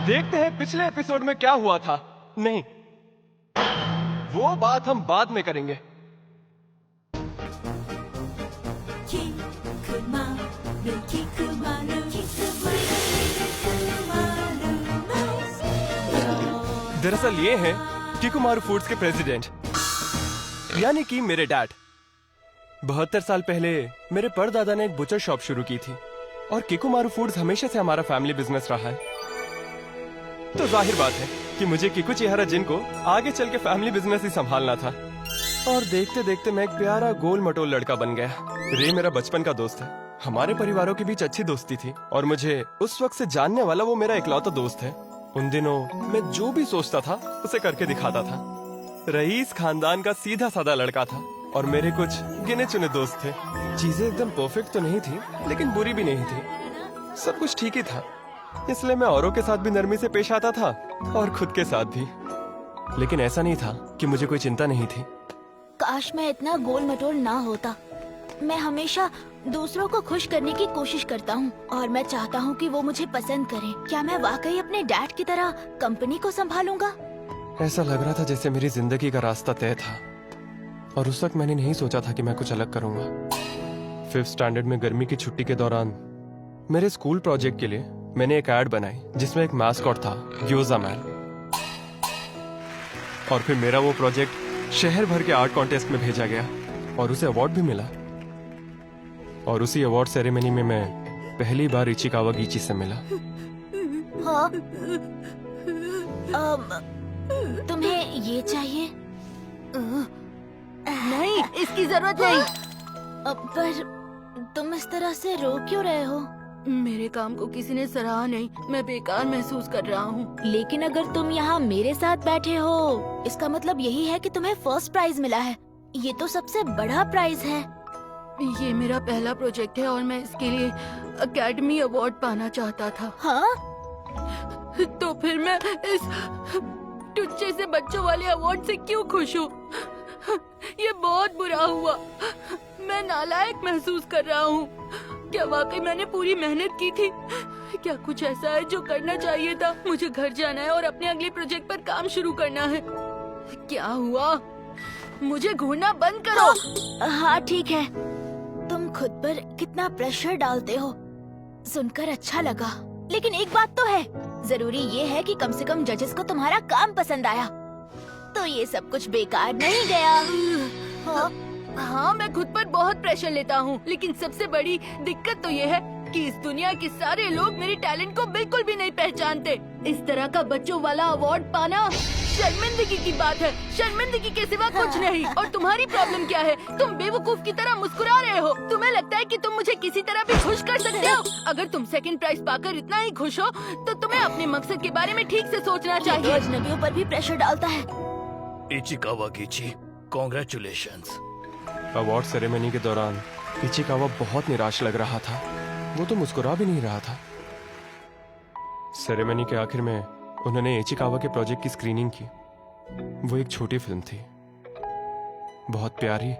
देखते हैं पिछले एपिसोड में क्या हुआ था। नहीं, वो बात हम बाद में करेंगे। दरअसल ये हैं किकुमारू फूड्स के प्रेसिडेंट, यानी कि मेरे डैड। 72 साल पहले मेरे परदादा ने एक बुचर शॉप शुरू की थी और किकुमारू फूड्स हमेशा से हमारा फैमिली बिजनेस रहा है। तो जाहिर बात है कि मुझे किकु चिहारा जिन को आगे चल के फैमिली बिजनेस ही संभालना था। और देखते देखते मैं एक प्यारा गोल मटोल लड़का बन गया। रे मेरा बचपन का दोस्त है, हमारे परिवारों के बीच अच्छी दोस्ती थी और मुझे उस वक्त से जानने वाला वो मेरा इकलौता दोस्त है। उन दिनों मैं जो भी सोचता था उसे करके दिखाता था। रईस खानदान का सीधा साधा लड़का था और मेरे कुछ गिने चुने दोस्त थे। चीजें एकदम परफेक्ट तो नहीं थी, लेकिन बुरी भी नहीं थी। सब कुछ ठीक ही था, इसलिए मैं औरों के साथ भी नरमी से पेश आता था और खुद के साथ भी। लेकिन ऐसा नहीं था कि मुझे कोई चिंता नहीं थी। काश मैं इतना गोल मटोल ना होता। मैं हमेशा दूसरों को खुश करने की कोशिश करता हूँ और मैं चाहता हूँ कि वो मुझे पसंद करें। क्या मैं वाकई अपने डैड की तरह कंपनी को संभालूंगा? ऐसा लग रहा था जैसे मेरी जिंदगी का रास्ता तय था और उस वक्त मैंने नहीं सोचा था कि मैं कुछ अलग करूंगा। 5th स्टैंडर्ड में गर्मी की छुट्टी के दौरान मेरे स्कूल प्रोजेक्ट के लिए मैंने एक ऐड बनाई जिसमें एक मैस्कॉट था, ग्योजा मैन। और फिर मेरा वो प्रोजेक्ट शहर भर के आर्ट कॉन्टेस्ट में भेजा गया और उसे अवार्ड भी मिला। और उसी अवार्ड सेरेमनी में मैं पहली बार इचिकावा गीची से मिला। हाँ? तुम्हें ये चाहिए? नहीं, इसकी जरूरत नहीं। पर तुम इस तरह से रो क्यों रहे हो? मेरे काम को किसी ने सराहा नहीं, मैं बेकार महसूस कर रहा हूँ। लेकिन अगर तुम यहाँ मेरे साथ बैठे हो, इसका मतलब यही है कि तुम्हें फर्स्ट प्राइज मिला है। ये तो सबसे बड़ा प्राइज है। ये मेरा पहला प्रोजेक्ट है और मैं इसके लिए एकेडमी अवार्ड पाना चाहता था। हाँ? तो फिर मैं इस टुच्चे से बच्चों वाले अवार्ड से क्यों खुश हूँ? ये बहुत बुरा हुआ। मैं नालायक महसूस कर रहा हूँ। क्या वाकई मैंने पूरी मेहनत की थी? क्या कुछ ऐसा है जो करना चाहिए था? मुझे घर जाना है और अपने अगले प्रोजेक्ट पर काम शुरू करना है। क्या हुआ? मुझे घूरना बंद करो। हाँ ठीक है। तुम खुद पर कितना प्रेशर डालते हो, सुनकर अच्छा लगा। लेकिन एक बात तो है, जरूरी ये है कि कम से कम जजेस को तुम्हारा काम पसंद आया। तो ये सब कुछ बेकार नहीं गया। हाँ, मैं खुद पर बहुत प्रेशर लेता हूँ, लेकिन सबसे बड़ी दिक्कत तो ये है कि इस दुनिया के सारे लोग मेरे टैलेंट को बिल्कुल भी नहीं पहचानते। इस तरह का बच्चों वाला अवार्ड पाना शर्मिंदगी की बात है, शर्मिंदगी के सिवा कुछ नहीं। और तुम्हारी प्रॉब्लम क्या है? तुम बेवकूफ की तरह मुस्कुरा रहे हो। तुम्हें लगता है कि तुम मुझे किसी तरह भी खुश कर सकते हो? अगर तुम सेकंड प्राइज पाकर इतना ही खुश हो, तो तुम्हें अपने मकसद के बारे में ठीक से सोचना चाहिए। अजनबियों पर भी प्रेशर डालता है। Ichikawa Gichi, congratulations. Award ceremony के दौरान इचिकावा बहुत निराश लग रहा था। वो तो मुस्कुरा भी नहीं रहा था। सेरेमनी के आखिर में उन्होंने इचिकावा के प्रोजेक्ट की स्क्रीनिंग की। वो एक छोटी फिल्म थी, बहुत प्यारी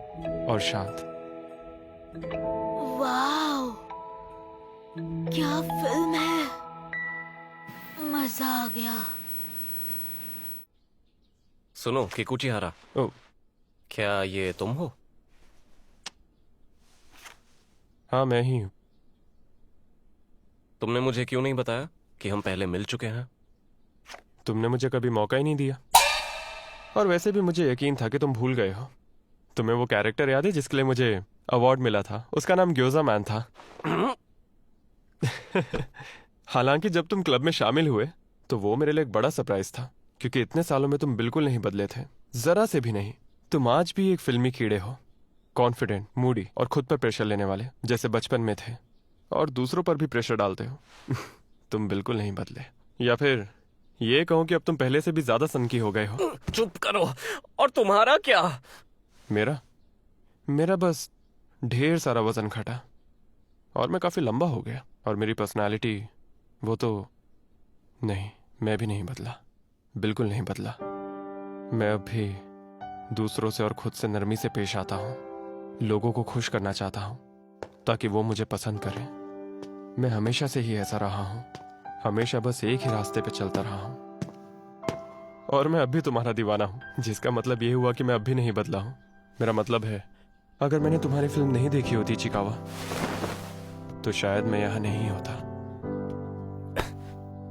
और शांत। वाह, क्या फिल्म है, मजा आ गया। सुनो किकु चिहारा, ओ, क्या ये तुम हो? हाँ मैं ही हूँ। तुमने मुझे क्यों नहीं बताया कि हम पहले मिल चुके हैं? तुमने मुझे कभी मौका ही नहीं दिया। और वैसे भी मुझे यकीन था कि तुम भूल गए हो। तुम्हें वो कैरेक्टर याद है जिसके लिए मुझे अवार्ड मिला था? उसका नाम ग्योजा मैन था। हालांकि जब तुम क्लब में शामिल हुए तो वो मेरे लिए एक बड़ा सरप्राइज था, क्योंकि इतने सालों में तुम बिल्कुल नहीं बदले थे, जरा से भी नहीं। तुम आज भी एक फिल्मी कीड़े हो, कॉन्फिडेंट, मूडी और खुद पर प्रेशर लेने वाले, जैसे बचपन में थे, और दूसरों पर भी प्रेशर डालते हो। तुम बिल्कुल नहीं बदले। या फिर ये कहूं कि अब तुम पहले से भी ज्यादा सनकी हो गए हो। चुप करो। और तुम्हारा क्या? मेरा बस ढेर सारा वजन घटा और मैं काफी लंबा हो गया। और मेरी पर्सनालिटी, वो तो नहीं, मैं भी नहीं बदला, बिल्कुल नहीं बदला। मैं अब भी दूसरों से और खुद से नरमी से पेश आता हूँ, लोगों को खुश करना चाहता हूँ। ताकि वो मुझे पसंद करे। मैं हमेशा से ही ऐसा रहा हूं, हमेशा बस एक ही रास्ते पे चलता रहा हूं। और मैं अब भी तुम्हारा दीवाना हूं, जिसका मतलब ये हुआ कि मैं अब भी नहीं बदला हूं। मेरा मतलब है, अगर मैंने तुम्हारी फिल्म नहीं देखी होती इचिकावा, तो शायद मैं यहां नहीं होता।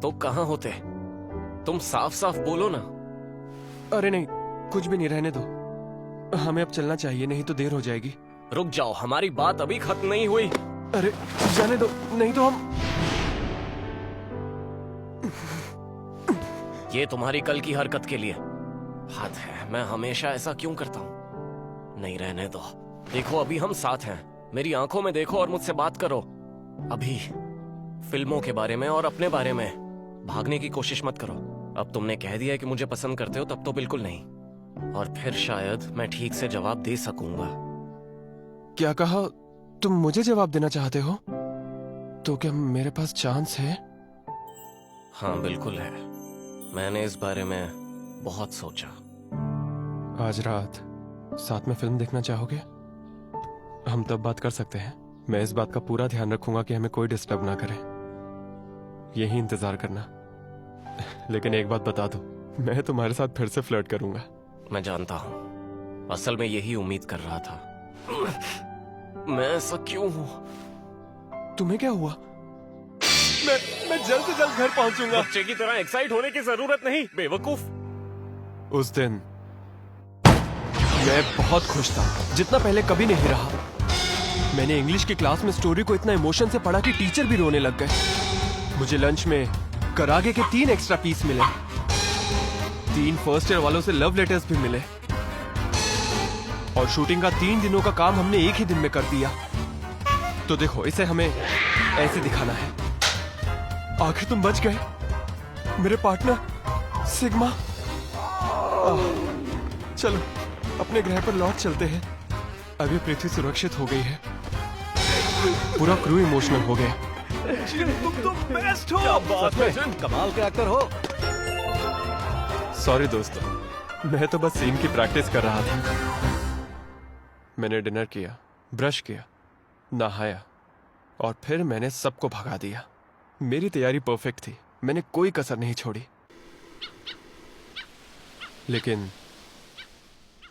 तो कहाँ होते? तुम साफ साफ बोलो ना। अरे नहीं, कुछ भी नहीं, रहने दो। हमें अब चलना चाहिए, नहीं तो देर हो जाएगी। रुक जाओ, हमारी बात अभी खत्म नहीं हुई। अरे जाने दो, नहीं तो हम। ये तुम्हारी कल की हरकत के लिए। हद है, मैं हमेशा ऐसा क्यों करता हूँ? नहीं, रहने दो। देखो, अभी हम साथ हैं। मेरी आंखों में देखो और मुझसे बात करो। अभी फिल्मों के बारे में और अपने बारे में भागने की कोशिश मत करो। अब तुमने कह दिया कि मुझे पसंद करते हो, तब तो बिल्कुल नहीं। और फिर शायद मैं ठीक से जवाब दे सकूंगा। क्या कहा? तुम मुझे जवाब देना चाहते हो? तो क्या मेरे पास चांस है? हाँ, बिल्कुल है। मैंने इस बारे में बहुत सोचा। आज रात साथ में फिल्म देखना चाहोगे? हम तब बात कर सकते हैं। मैं इस बात का पूरा ध्यान रखूंगा कि हमें कोई डिस्टर्ब ना करे। यही इंतजार करना। लेकिन एक बात बता दो, मैं तुम्हारे साथ फिर से फ्लर्ट करूंगा। मैं जानता हूं, असल में यही उम्मीद कर रहा था। मैं ऐसा क्यों हूं? तुम्हें क्या हुआ? मैं जल्द से जल्द घर पहुंचूंगा। बच्चे की तरह एक्साइट होने की जरूरत नहीं, बेवकूफ। उस दिन मैं बहुत खुश था, जितना पहले कभी नहीं रहा। मैंने इंग्लिश की क्लास में स्टोरी को इतना इमोशन से पढ़ा कि टीचर भी रोने लग गए। मुझे लंच में करागे के 3 एक्स्ट्रा पीस मिले। 3 फर्स्ट ईयर वालों से लव लेटर्स भी मिले। और शूटिंग का 3 दिनों का काम हमने एक ही दिन में कर दिया। तो देखो, इसे हमें ऐसे दिखाना है। आखिर तुम बच गए, मेरे पार्टनर सिग्मा। चलो अपने ग्रह पर लौट चलते हैं। अभी पृथ्वी सुरक्षित हो गई है। पूरा क्रू इमोशनल हो गया। तुम तो बेस्ट हो। क्या बात है, कमाल के एक्टर हो। सॉरी दोस्तों, मैं तो बस सीन की प्रैक्टिस कर रहा था। मैंने डिनर किया, ब्रश किया, नहाया और फिर मैंने सबको भगा दिया। मेरी तैयारी परफेक्ट थी, मैंने कोई कसर नहीं छोड़ी। लेकिन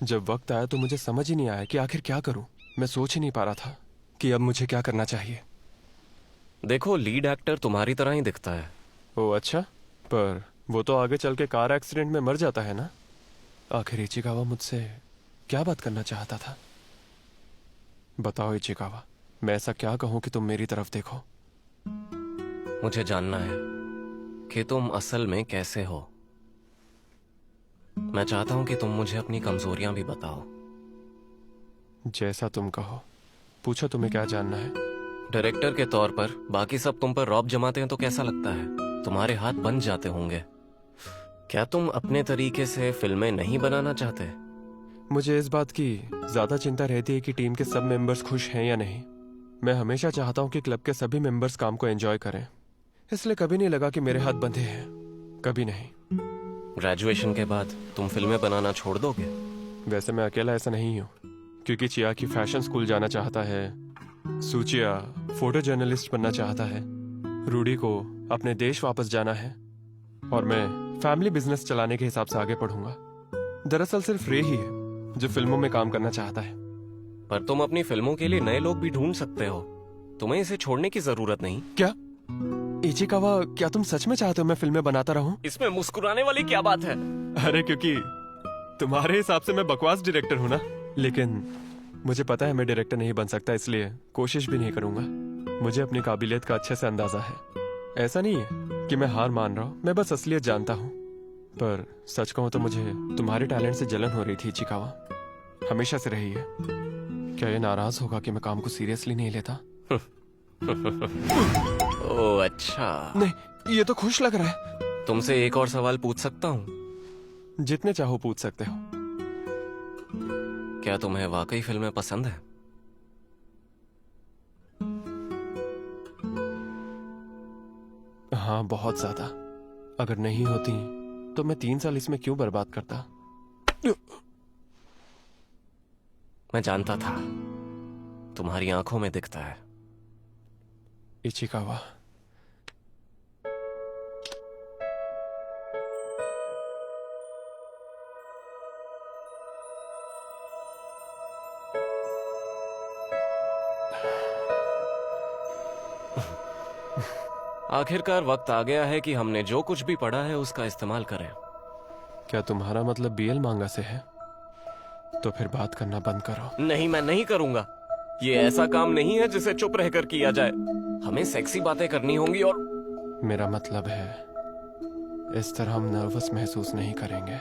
जब वक्त आया तो मुझे समझ ही नहीं आया कि आखिर क्या करूं। मैं सोच ही नहीं पा रहा था कि अब मुझे क्या करना चाहिए। देखो, लीड एक्टर तुम्हारी तरह ही दिखता है। ओ अच्छा, पर वो तो आगे चल के कार एक्सीडेंट में मर जाता है ना। आखिर इचिकावा मुझसे क्या बात करना चाहता था? बताओ इचिकावा, मैं ऐसा क्या कहूं कि तुम मेरी तरफ देखो? मुझे जानना है कि तुम असल में कैसे हो। मैं चाहता हूं कि तुम मुझे अपनी कमजोरियां भी बताओ। जैसा तुम कहो। पूछो, तुम्हें क्या जानना है? डायरेक्टर के तौर पर बाकी सब तुम पर रौब जमाते हैं तो कैसा लगता है? तुम्हारे हाथ बंद जाते होंगे। क्या तुम अपने तरीके से फिल्में नहीं बनाना चाहते? मुझे इस बात की ज्यादा चिंता रहती है कि टीम के सब मेंबर्स खुश हैं या नहीं। मैं हमेशा चाहता हूं कि क्लब के सभी मेंबर्स काम को एंजॉय करें, इसलिए कभी नहीं लगा कि मेरे हाथ बंधे हैं, कभी नहीं। ग्रेजुएशन के बाद तुम फिल्में बनाना छोड़ दोगे? वैसे मैं अकेला ऐसा नहीं हूँ, क्योंकि चियाकी फैशन स्कूल जाना चाहता है, सूचिया फोटो जर्नलिस्ट बनना चाहता है, रूडी को अपने देश वापस जाना है और मैं फैमिली बिजनेस चलाने के हिसाब से आगे पढ़ूंगा। दरअसल सिर्फ रे ही है जो फिल्मों में काम करना चाहता है। पर तुम अपनी फिल्मों के लिए नए लोग भी ढूंढ सकते हो। तुम्हें इसे छोड़ने की जरूरत नहीं। क्या इचिकावा, क्या तुम सच में चाहते हो मैं फिल्में बनाता रहूं? इसमें मुस्कुराने वाली क्या बात है? अरे क्योंकि तुम्हारे हिसाब से मैं बकवास डायरेक्टर हूं ना। लेकिन मुझे पता है मैं डायरेक्टर नहीं बन सकता, इसलिए कोशिश भी नहीं करूंगा। मुझे अपनी काबिलियत का अच्छे से अंदाजा है। ऐसा नहीं है कि मैं हार मान रहा हूं, मैं बस असलियत जानता हूं। पर सच कहूं तो मुझे तुम्हारे टैलेंट से जलन हो रही थी इचिकावा, हमेशा से रही है। क्या ये नाराज होगा कि मैं काम को सीरियसली नहीं लेता? ओह अच्छा, नहीं, ये तो खुश लग रहा है। तुमसे एक और सवाल पूछ सकता हूँ? जितने चाहो पूछ सकते हो। क्या तुम्हें वाकई फिल्में पसंद है? हाँ, बहुत ज्यादा। अगर नहीं होती तो मैं 3 साल इसमें क्यों बर्बाद करता? मैं जानता था, तुम्हारी आंखों में दिखता है। इचिकावा। आखिरकार वक्त आ गया है कि हमने जो कुछ भी पढ़ा है उसका इस्तेमाल करें। क्या तुम्हारा मतलब बीएल मांगा से है? तो फिर बात करना बंद करो। नहीं, मैं नहीं करूंगा। ये ऐसा काम नहीं है जिसे चुप रहकर किया जाए। हमें सेक्सी बातें करनी होंगी और मेरा मतलब है इस तरह हम नर्वस महसूस नहीं करेंगे।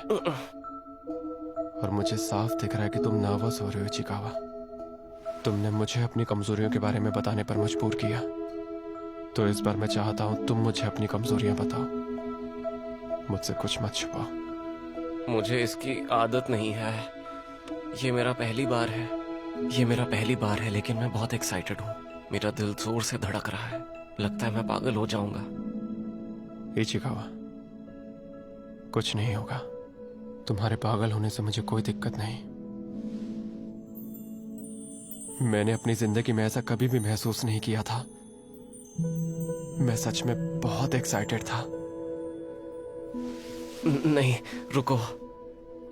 और मुझे साफ दिख रहा है कि तुम नर्वस हो रहे हो इचिकावा। तुमने मुझे अपनी कमजोरियों के बारे में बताने पर मजबूर किया, तो इस बार मैं चाहता हूं तुम मुझे अपनी कमजोरियां बताओ। मुझसे कुछ मत छुपाओ। मुझे इसकी आदत नहीं है। ये मेरा पहली बार है। ये मेरा पहली बार है, लेकिन मैं बहुत एक्साइटेड हूँ। मेरा दिल जोर से धड़क रहा है। लगता है मैं पागल हो जाऊंगा। इचिकावा, कुछ नहीं होगा। तुम्हारे पागल होने से मुझे कोई दिक्कत नहीं। मैंने अपनी जिंदगी में ऐसा कभी भी महसूस नहीं किया था। मैं सच में बहुत एक्साइटेड था। नहीं, रुको।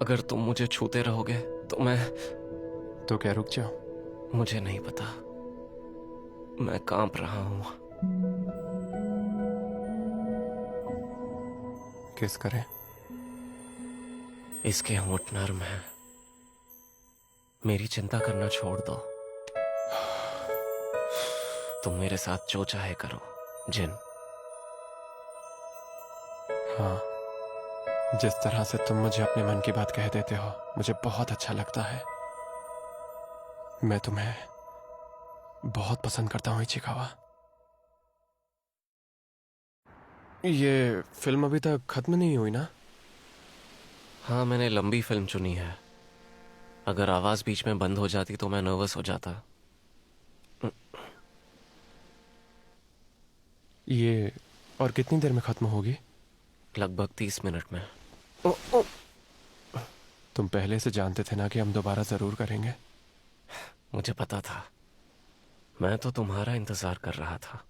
अगर तुम मुझे छूते रहोगे तो मैं... तो क्या रुक जाओ? मुझे नहीं पता। मैं कांप रहा हूं। किस करें? इसके होंठ नर्म हैं। मेरी चिंता करना छोड़ दो। तुम मेरे साथ जो चाहे करो, जिन। हाँ, जिस तरह से तुम मुझे अपने मन की बात कह देते हो मुझे बहुत अच्छा लगता है। मैं तुम्हें बहुत पसंद करता हूँ इचिकावा। ये फिल्म अभी तक खत्म नहीं हुई ना? हाँ, मैंने लंबी फिल्म चुनी है। अगर आवाज बीच में बंद हो जाती तो मैं नर्वस हो जाता। ये और कितनी देर में खत्म होगी? लगभग 30 मिनट में। तुम पहले से जानते थे ना कि हम दोबारा जरूर करेंगे? मुझे पता था। मैं तो तुम्हारा इंतजार कर रहा था।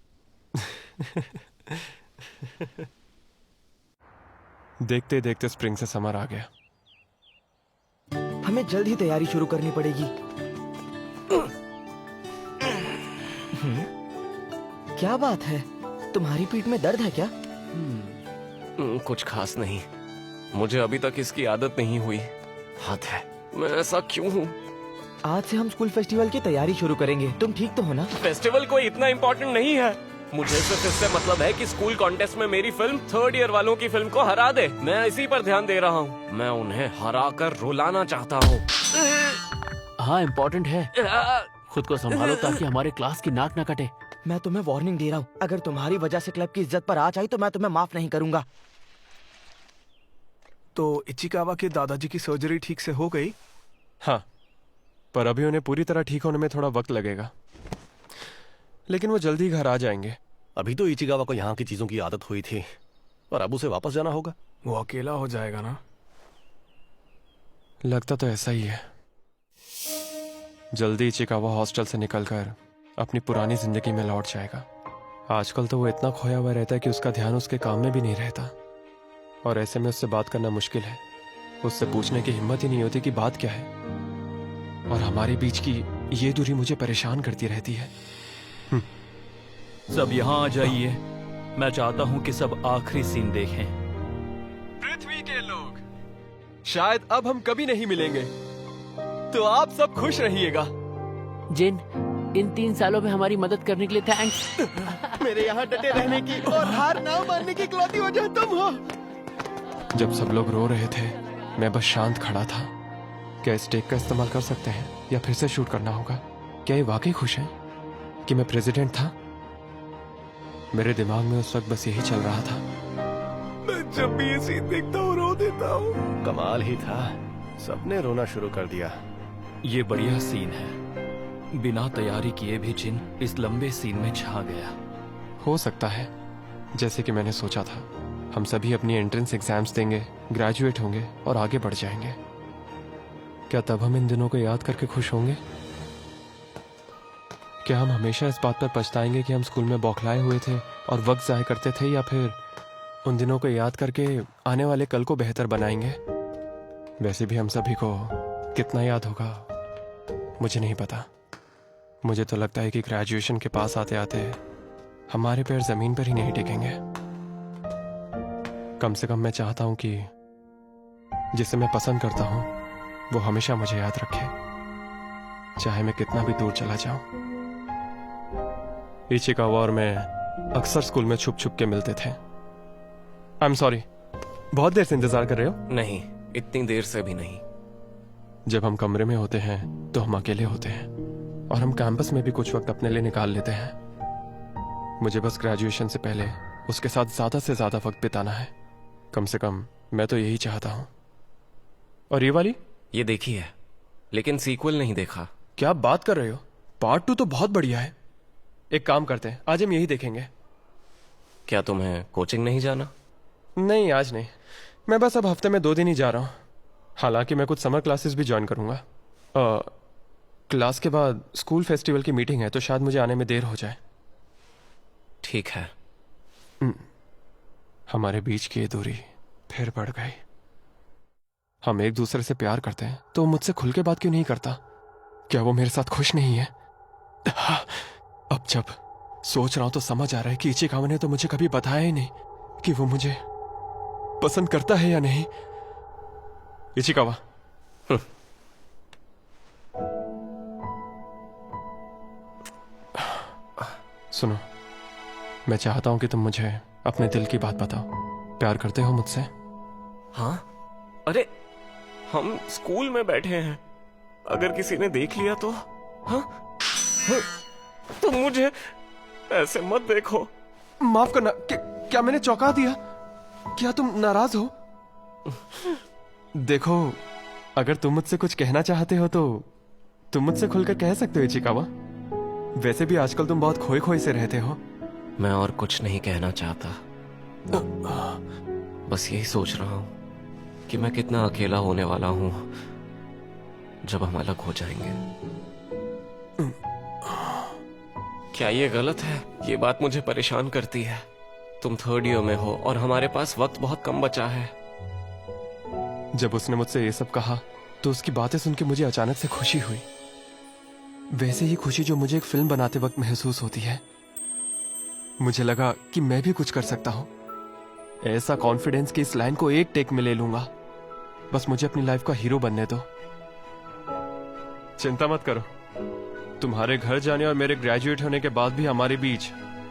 देखते देखते स्प्रिंग से समर आ गया। हमें जल्द ही तैयारी शुरू करनी पड़ेगी। क्या बात है? तुम्हारी पीठ में दर्द है क्या? कुछ खास नहीं। मुझे अभी तक इसकी आदत नहीं हुई। हाथ है। मैं ऐसा क्यों हूँ? आज से हम स्कूल फेस्टिवल की तैयारी शुरू करेंगे। तुम ठीक तो हो ना? फेस्टिवल कोई इतना इम्पोर्टेंट नहीं है। मुझे सिर्फ इससे मतलब है कि स्कूल कॉन्टेस्ट में मेरी फिल्म 3rd ईयर वालों की फिल्म को हरा दे। मैं इसी पर ध्यान दे रहा हूँ। मैं उन्हें हरा कर रुलाना चाहता हूँ। हाँ, इम्पोर्टेंट है। खुद को संभालो ताकि हमारे क्लास की नाक न कटे। मैं तुम्हें वार्निंग दे रहा हूँ। अगर तुम्हारी वजह से क्लब की इज्जत पर आँच आई तो मैं तुम्हें माफ नहीं करूंगा। तो इचिकावा के दादाजी की सर्जरी ठीक से हो गई? हाँ, पर अभी उन्हें पूरी तरह ठीक होने में थोड़ा वक्त लगेगा, लेकिन वो जल्दी घर आ जाएंगे। अभी तो इचिकावा को यहाँ की चीजों की आदत हुई थी और अब उसे वापस जाना होगा। वो अकेला हो जाएगा ना? लगता तो ऐसा ही है। जल्दी इचिकावा हॉस्टल से निकलकर अपनी पुरानी जिंदगी में लौट जाएगा। आजकल तो वो इतना खोया हुआ रहता है कि उसका ध्यान उसके काम में भी नहीं रहता, और ऐसे में उससे बात करना मुश्किल है। उससे पूछने की हिम्मत ही नहीं होती कि बात क्या है, और हमारे बीच की ये दूरी मुझे परेशान करती रहती है। सब यहाँ आ जाइए। मैं चाहता हूँ कि सब आखिरी सीन देखें। पृथ्वी के लोग, शायद अब हम कभी नहीं मिलेंगे, तो आप सब खुश रहिएगा। जिन, इन 3 सालों में हमारी मदद करने के लिए थैंक्स। मेरे यहाँ डटे रहने की और हार ना मानने की इकलौती वजह तुम हो। जब सब लोग रो रहे थे मैं बस शांत खड़ा था। क्या इस टेक का इस्तेमाल कर सकते हैं या फिर से शूट करना होगा? क्या ये वाकई खुश हैं कि मैं प्रेसिडेंट था? मेरे दिमाग में उस वक्त बस यही चल रहा था। मैं जब भी ये सीन देखता हूँ रो देता हूँ। कमाल ही था, सबने रोना शुरू कर दिया। ये बढ़िया सीन है। बिना तैयारी किए भी जिन इस लंबे सीन में छा गया। हो सकता है जैसे कि मैंने सोचा था, हम सभी अपनी एंट्रेंस एग्जाम्स देंगे, ग्रेजुएट होंगे और आगे बढ़ जाएंगे। क्या तब हम इन दिनों को याद करके खुश होंगे? क्या हम हमेशा इस बात पर पछताएंगे कि हम स्कूल में बौखलाए हुए थे और वक्त ज़ाय करते थे, या फिर उन दिनों को याद करके आने वाले कल को बेहतर बनाएंगे? वैसे भी हम सभी को कितना याद होगा मुझे नहीं पता। मुझे तो लगता है कि ग्रेजुएशन के पास आते आते हमारे पैर जमीन पर ही नहीं टिकेंगे। कम से कम मैं चाहता हूं कि जिसे मैं पसंद करता हूं वो हमेशा मुझे याद रखे, चाहे मैं कितना भी दूर चला जाऊं। इचिकावा और मैं अक्सर स्कूल में छुप छुप के मिलते थे। आई एम सॉरी, बहुत देर से इंतजार कर रहे हो? नहीं, इतनी देर से भी नहीं। जब हम कमरे में होते हैं तो हम अकेले होते हैं, और हम कैंपस में भी कुछ वक्त अपने लिए निकाल लेते हैं। मुझे बस ग्रेजुएशन से पहले उसके साथ ज्यादा से ज्यादा वक्त बिताना है। कम से कम मैं तो यही चाहता हूं। और ये वाली? ये देखी है, लेकिन सीक्वल नहीं देखा। क्या बात कर रहे हो? पार्ट 2 तो बहुत बढ़िया है। एक काम करते हैं, आज हम यही देखेंगे। क्या तुम्हें कोचिंग नहीं जाना? नहीं, आज नहीं। मैं बस अब हफ्ते में 2 दिन ही जा रहा हूं। हालांकि मैं कुछ समर क्लासेस भी ज्वाइन करूंगा। क्लास के बाद स्कूल फेस्टिवल की मीटिंग है, तो शायद मुझे आने में देर हो जाए। ठीक है। हमारे बीच की ये दूरी फिर बढ़ गई। हम एक दूसरे से प्यार करते हैं तो वो मुझसे खुल के बात क्यों नहीं करता? क्या वो मेरे साथ खुश नहीं है? अब जब सोच रहा हूं तो समझ आ रहा है कि इचिकावा ने तो मुझे कभी बताया ही नहीं कि वो मुझे पसंद करता है या नहीं। इचिकावा, सुनो, मैं चाहता हूं कि तुम मुझे अपने दिल की बात बताओ। प्यार करते हो मुझसे? हाँ? अरे, हम स्कूल में बैठे हैं, अगर किसी ने देख लिया तो? हाँ? तुम मुझे ऐसे मत देखो। माफ करना, क्या मैंने चौंका दिया? क्या तुम नाराज हो? देखो, अगर तुम मुझसे कुछ कहना चाहते हो तो तुम मुझसे खुलकर कह सकते हो इचिकावा। वैसे भी आजकल तुम बहुत खोए खोए से रहते हो। मैं और कुछ नहीं कहना चाहता, बस यही सोच रहा हूं कि मैं कितना अकेला होने वाला हूं जब हम अलग हो जाएंगे। क्या ये गलत है? ये बात मुझे परेशान करती है। तुम 3rd ईयर में हो और हमारे पास वक्त बहुत कम बचा है। जब उसने मुझसे ये सब कहा तो उसकी बातें सुन के मुझे अचानक से खुशी हुई। वैसे ही खुशी जो मुझे एक फिल्म बनाते वक्त महसूस होती है। मुझे लगा कि मैं भी कुछ कर सकता हूं। ऐसा कॉन्फिडेंस कि इस लाइन को एक टेक में ले लूंगा। बस मुझे अपनी लाइफ का हीरो बनने दो। चिंता मत करो, तुम्हारे घर जाने और मेरे ग्रेजुएट होने के बाद भी हमारे बीच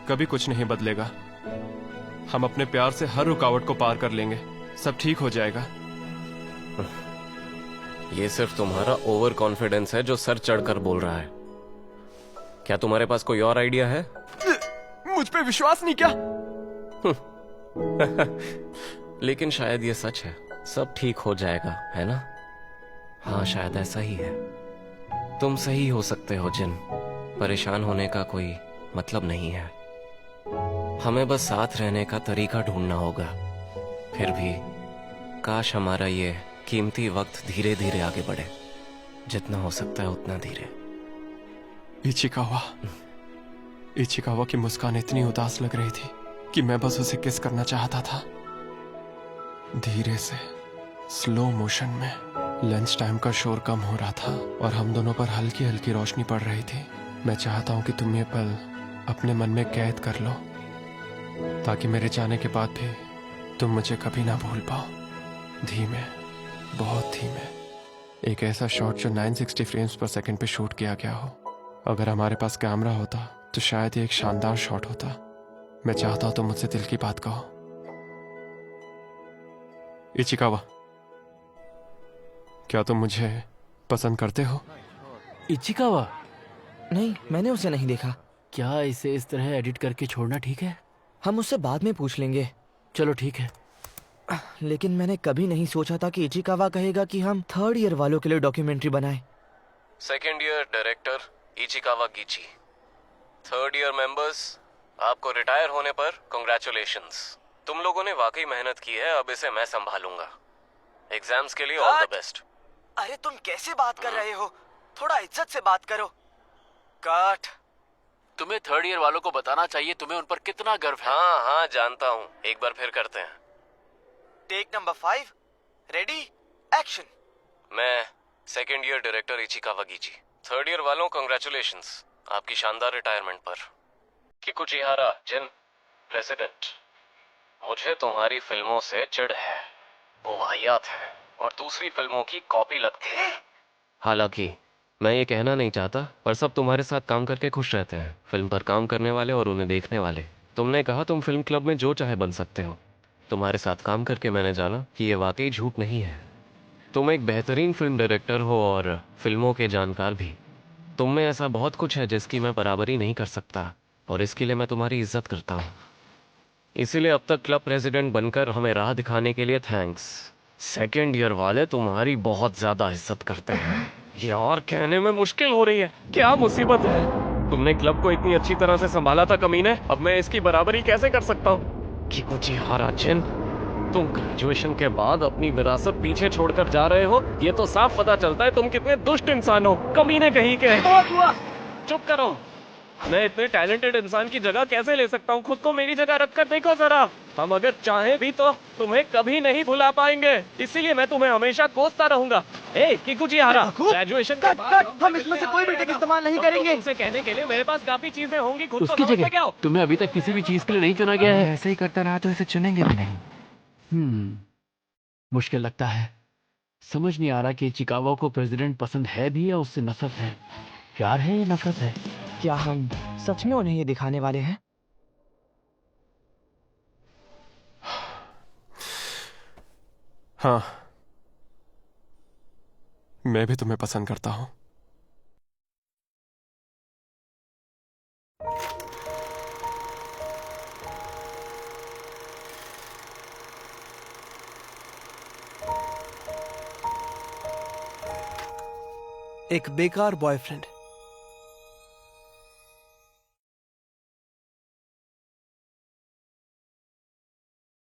कभी कुछ नहीं बदलेगा। हम अपने प्यार से हर रुकावट को पार कर लेंगे। सब ठीक हो जाएगा। ये सिर्फ तुम्हारा ओवर कॉन्फिडेंस है जो सर चढ़कर बोल रहा है। क्या तुम्हारे पास कोई और आइडिया है? मुझ पे विश्वास नहीं क्या? लेकिन शायद ये सच है। सब ठीक हो जाएगा, है ना? हाँ, शायद ऐसा ही है। तुम सही हो सकते हो जिन। परेशान होने का कोई मतलब नहीं है। हमें बस साथ रहने का तरीका ढूंढना होगा। फिर भी काश हमारा ये कीमती वक्त धीरे धीरे आगे बढ़े, जितना हो सकता है उतना धीरे। इचिकावा की मुस्कान इतनी उदास लग रही थी कि मैं बस उसे किस करना चाहता था। धीरे से, स्लो मोशन में। लंच टाइम का शोर कम हो रहा था और हम दोनों पर हल्की हल्की रोशनी पड़ रही थी। मैं चाहता हूं कि तुम ये पल अपने मन में कैद कर लो, ताकि मेरे जाने के बाद भी तुम मुझे कभी ना भूल पाओ। धीमे, बहुत धीमे। एक ऐसा शॉट जो 960 फ्रेम्स पर सेकंड पे शूट किया गया हो। अगर हमारे पास कैमरा होता तो शायद ये एक शानदार शॉट होता। मैं चाहता हूं तुम मुझसे दिल की बात कहो। इचिकावा, क्या तुम मुझे पसंद करते हो? इचिकावा, नहीं, मैंने उसे नहीं देखा। क्या इसे इस तरह एडिट करके छोड़ना ठीक है? हम उससे बाद में पूछ लेंगे। चलो ठीक है। लेकिन मैंने कभी नहीं सोचा था कि इचिकावा कहेगा कि हम 3rd ईयर वालों के लिए डॉक्यूमेंट्री बनाएं। 2nd year director Ichikawa Gichi. 3rd year members, आपको रिटायर होने पर कांग्रेचुलेशंस। तुम लोगों ने वाकई मेहनत की है। अब इसे मैं संभालूंगा। एग्जाम्स के लिए ऑल द बेस्ट। अरे तुम कैसे बात कर रहे हो? थोड़ा इज्जत से बात करो। कट। तुम्हें थर्ड ईयर वालों को बताना चाहिए तुम्हें उन पर कितना गर्व है। हाँ हाँ जानता हूँ, एक बार फिर करते हैं। Take number 5 ready action. मैं second year director Ichikawa Gichi. Third year वालों कंग्रेचुलेशंस आपकी शानदार रिटायरमेंट पर। किकुचिहारा जिन प्रेसिडेंट, मुझे तुम्हारी फिल्मों से चिढ़ है, वो वाहियात है और दूसरी फिल्मों की कॉपी लगती है। हालांकि मैं ये कहना नहीं चाहता, पर सब तुम्हारे साथ काम करके खुश रहते हैं, फिल्म पर काम करने वाले और उन्हें देखने वाले। तुमने कहा तुम फिल्म क्लब में जो चाहे बन सकते हो। तुम्हारे साथ काम करके मैंने जाना कि ये वाकई झूठ नहीं है। तुम एक बेहतरीन फिल्म डायरेक्टर हो और फिल्मों के जानकार भी। तुम में ऐसा बहुत कुछ है जिसकी मैं बराबरी नहीं कर सकता, और इसके लिए मैं तुम्हारी इज्जत करता हूँ। इसीलिए अब तक क्लब प्रेसिडेंट बनकर हमें राह दिखाने के लिए थैंक्स। सेकेंड ईयर वाले तुम्हारी बहुत ज्यादा इज्जत करते हैं। यार कहने में मुश्किल हो रही है, क्या मुसीबत है। तुमने क्लब को इतनी अच्छी तरह से संभाला था कमीने, अब मैं इसकी बराबरी कैसे कर सकता हूँ। किकुचिहारा जिन, तुम ग्रेजुएशन के बाद अपनी विरासत पीछे छोड़कर जा रहे हो, ये तो साफ पता चलता है तुम कितने दुष्ट इंसान हो, कमीने कहीं के। चुप करो। मैं इतने टैलेंटेड इंसान की जगह कैसे ले सकता हूँ, खुद को मेरी जगह रखकर देखो जरा। हम अगर चाहें भी तो तुम्हें कभी नहीं भुला पाएंगे, इसीलिए मैं तुम्हें हमेशा कोसता रहूंगा। ए किकुचिहारा, ग्रेजुएशन के बाद हम इसमें से कोई भी टेक इस्तेमाल नहीं करेंगे। तुमसे कहने के लिए मेरे पास काफी चीजें होंगी, खुद को उसकी समझते जगह क्या हो? तुम्हें अभी तक किसी भी चीज के लिए नहीं चुना गया है। ऐसे ही करता रहा तो इसे चुनेंगे भी नहीं। मुश्किल लगता है, समझ नहीं आ रहा कि चिकागो को प्रेसिडेंट पसंद है भी या उससे नफरत है। प्यार है या नफरत है? क्या हम सच में उन्हें ये दिखाने वाले हैं? हाँ, मैं भी तुम्हें पसंद करता हूँ। एक बेकार बॉयफ्रेंड